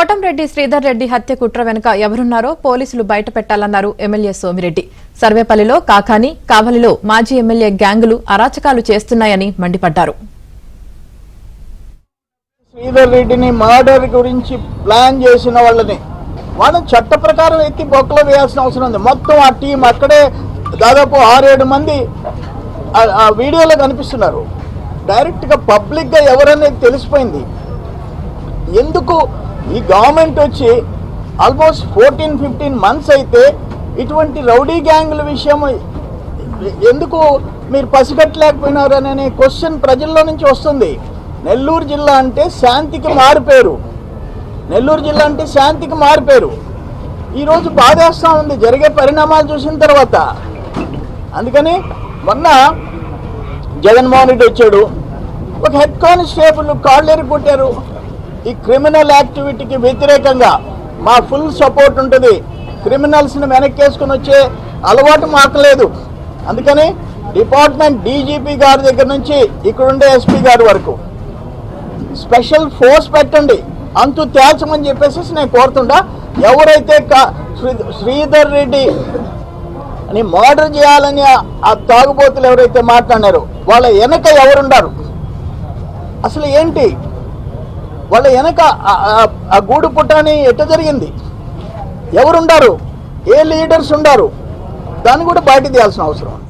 కోటంరెడ్డి శ్రీధర్ రెడ్డి హత్య కుట్ర వెనుక ఎవరున్నారో పోలీసులు బయట పెట్టాలన్నారు ఎమ్మెల్యే సోమిరెడ్డి. సర్వేపల్లిలో కాకాని, కావలిలో మాజీ ఎమ్మెల్యే గ్యాంగులు అరాచకాలు చేస్తున్నాయని మండిపడ్డారు. శ్రీధర్ రెడ్డిని మర్డర్ గురించి ప్లాన్ చేసిన వాళ్ళని చట్ట ప్రకారం ఎత్తి బొక్కలో వేయాల్సిన అవసరం ఉంది. మొత్తం ఆ టీం అక్కడే దాదాపు 6-7 మంది ఆ వీడియోలో కనిపిస్తున్నారు. డైరెక్ట్గా పబ్లిక్గా ఎవరనేది తెలిసిపోయింది. ఎందుకు ఈ గవర్నమెంట్ వచ్చి ఆల్మోస్ట్ 14-15 మంత్స్ అయితే ఇటువంటి రౌడీ గ్యాంగుల విషయం ఎందుకు మీరు పసిగట్టలేకపోయినారు అనే క్వశ్చన్ ప్రజల్లో నుంచి వస్తుంది. నెల్లూరు జిల్లా అంటే శాంతికి మారుపేరు. నెల్లూరు జిల్లా అంటే శాంతికి మారుపేరు. ఈరోజు బాధేస్తూ ఉంది జరిగే పరిణామాలు చూసిన తర్వాత. అందుకని మొన్న జగన్మోహన్ రెడ్డి వచ్చాడు, ఒక హెడ్ కానిస్టేబుల్ కాళ్ళేరి కొట్టారు. ఈ క్రిమినల్ యాక్టివిటీకి వ్యతిరేకంగా మా ఫుల్ సపోర్ట్ ఉంటుంది. క్రిమినల్స్ని వెనక్కేసుకుని వచ్చే అలవాటు మాకు లేదు. అందుకని డిపార్ట్మెంట్ డీజీపీ గారి దగ్గర నుంచి ఇక్కడుండే ఎస్పీ గారి వరకు స్పెషల్ ఫోర్స్ పెట్టండి, అంతు తేల్చమని చెప్పేసి నేను కోరుతుండా. ఎవరైతే శ్రీధర్ రెడ్డి అని మర్డర్ చేయాలని ఆ తాగుబోతులు ఎవరైతే మాట్లాడారో వాళ్ళ వెనక ఎవరుండారు, అసలు ఏంటి వాళ్ళ వెనక ఆ గూడు పుట్టాని ఎట్ట జరిగింది, ఎవరుండారు, ఏ లీడర్స్ ఉండారు, దాన్ని కూడా బయట తీయాల్సిన అవసరం ఉంది.